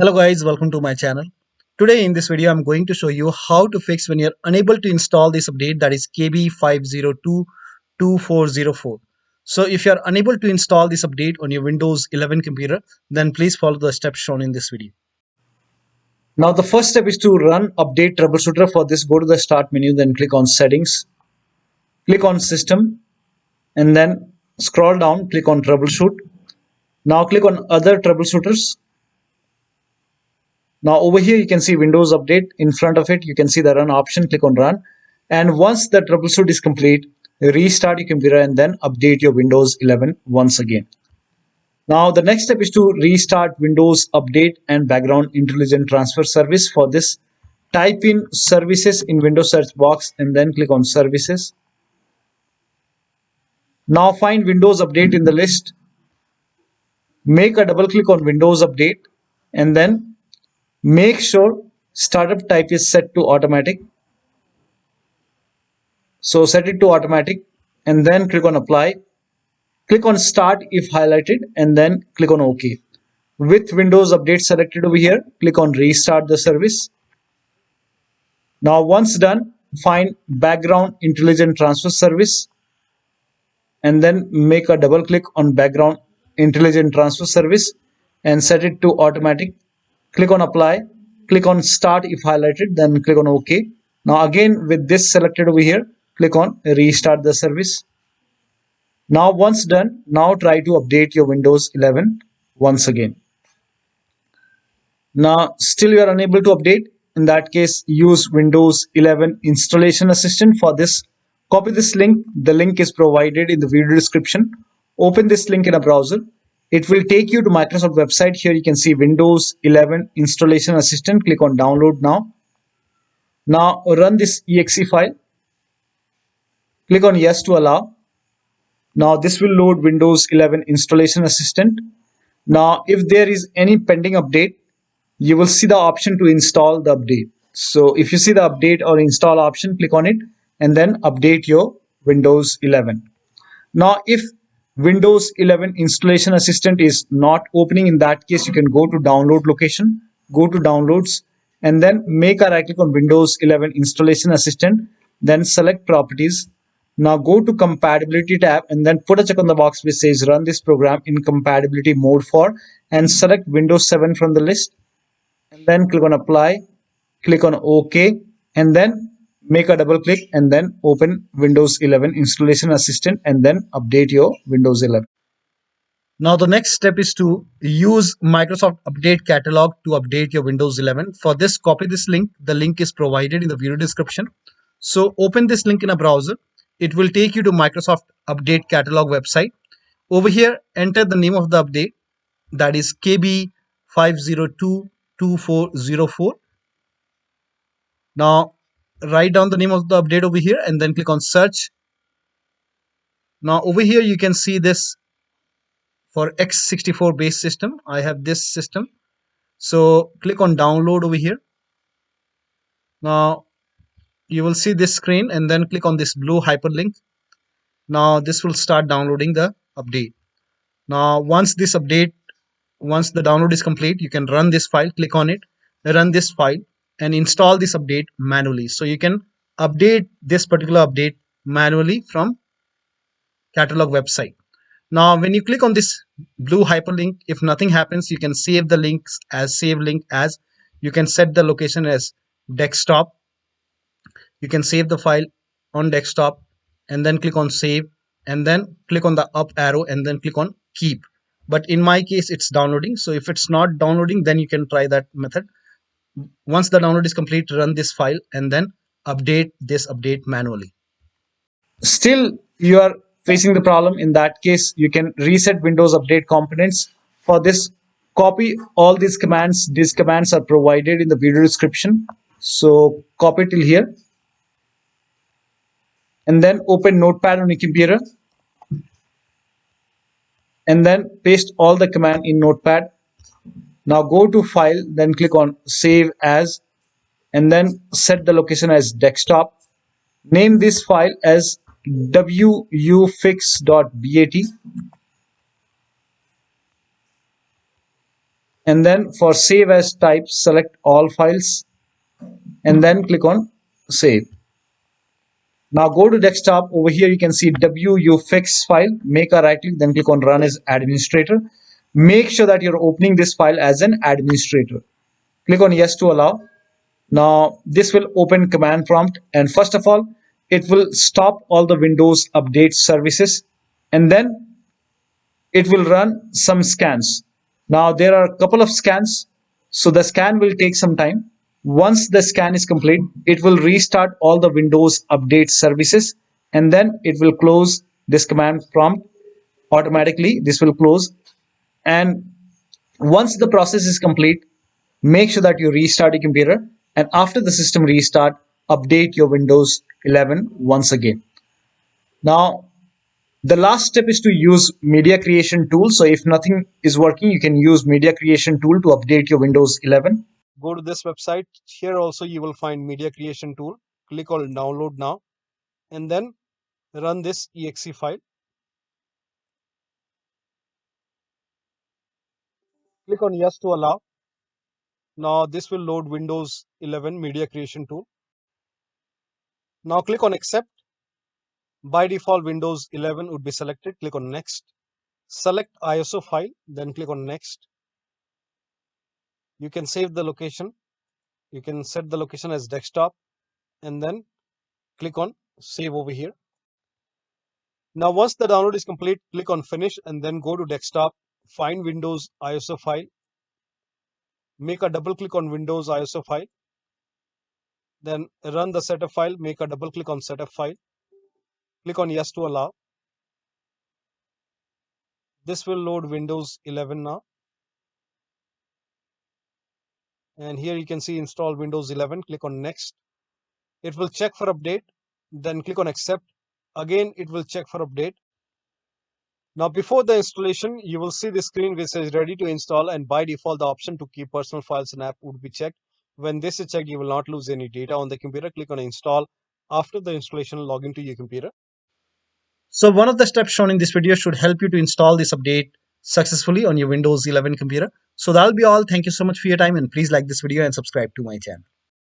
Hello guys, welcome to my channel. Today in this video I'm going to show you how to fix when you're unable to install this update, that is KB5022404. So if you're unable to install this update on your Windows 11 computer, then please follow the steps shown in this video. Now the first step is to run update troubleshooter. For this, go to the start menu, then click on settings, click on system, and then scroll down, click on troubleshoot. Now click on other troubleshooters. Now over here you can see Windows Update. In front of it you can see the run option. Click on run, and once the troubleshoot is complete, restart your computer and then update your Windows 11 once again. Now the next step is to restart Windows Update and Background Intelligent Transfer Service. For this, type in services in Windows search box and then click on services. Now find Windows Update in the list. Make a double click on Windows Update and then make sure startup type is set to automatic. So set it to automatic and then click on apply. Click on start if highlighted and then click on OK. With Windows Update selected over here, click on restart the service. Now once done, find Background Intelligent Transfer Service and then make a double click on Background Intelligent Transfer Service and set it to automatic. Click on apply, click on start if highlighted, then click on OK. Now again with this selected over here, click on restart the service. Now once done, now try to update your Windows 11 once again. Now still you are unable to update. In that case, use Windows 11 Installation Assistant. For this, copy this link. The link is provided in the video description. Open this link in a browser. It will take you to Microsoft website. Here you can see Windows 11 Installation Assistant. Click on download now. Now run this exe file. Click on yes to allow. Now this will load Windows 11 Installation Assistant. Now if there is any pending update, you will see the option to install the update. So if you see the update or install option, click on it and then update your Windows 11. Now if Windows 11 Installation Assistant is not opening, in that case you can go to download location, go to downloads and then make a right click on Windows 11 Installation Assistant, then select properties. Now go to compatibility tab and then put a check on the box which says run this program in compatibility mode for, and select Windows 7 from the list and then click on apply, click on OK and then make a double click and then open Windows 11 Installation Assistant and then update your Windows 11. Now the next step is to use Microsoft Update Catalog to update your Windows 11. For this, copy this link. The link is provided in the video description. So open this link in a browser. It will take you to Microsoft Update Catalog website. Over here, enter the name of the update, that is KB5022404. Now write down the name of the update over here and then click on search. Now over here you can see this for x64 based system. I have this system. So click on download over here. Now you will see this screen and then click on this blue hyperlink. Now this will start downloading the update. Now once the download is complete, you can run this file. Click on it, run this file and install this update manually. So you can update this particular update manually from catalog website. Now when you click on this blue hyperlink, if nothing happens, you can save the links as save link as. You can set the location as desktop. You can save the file on desktop and then click on save and then click on the up arrow and then click on keep. But in my case it's downloading, so if it's not downloading, then you can try that method. Once the download is complete, run this file and then update this update manually. Still you are facing the problem. In that case, you can reset Windows Update components. For this, copy all these commands. These commands are provided in the video description. So copy till here and then open Notepad on your computer and then paste all the command in Notepad. Now go to file, then click on save as and then set the location as desktop. Name this file as wufix.bat and then for save as type, select all files and then click on save. Now go to desktop. Over here you can see wufix file. Make a right click, then click on run as administrator. Make sure that you're opening this file as an administrator. Click on yes to allow. Now this will open command prompt, and first of all it will stop all the Windows update services, and then it will run some scans. Now there are a couple of scans, so the scan will take some time. Once the scan is complete, it will restart all the Windows update services, and then it will close this command prompt automatically. This will close, and once the process is complete, make sure that you restart your computer, and after the system restart, update your Windows 11 once again. Now the last step is to use media creation tool. So if nothing is working, you can use media creation tool to update your Windows 11. Go to this website. Here also you will find media creation tool. Click on download now and then run this exe file. Click on yes to allow. Now this will load Windows 11 media creation tool. Now click on accept. By default Windows 11 would be selected. Click on next. Select ISO file, then click on next. You can save the location. You can set the location as desktop and then click on save over here. Now once the download is complete, click on finish and then go to desktop, find Windows ISO file, make a double click on Windows ISO file, then run the setup file, make a double click on setup file, click on yes to allow. This will load Windows 11 now. And here you can see install Windows 11, click on next. It will check for update, then click on accept. Again, it will check for update. Now before the installation, you will see the screen which says ready to install, and by default the option to keep personal files and app would be checked. When this is checked, you will not lose any data on the computer. Click on install. After the installation, log into your computer. So one of the steps shown in this video should help you to install this update successfully on your Windows 11 computer. So that'll be all. Thank you so much for your time, and please like this video and subscribe to my channel.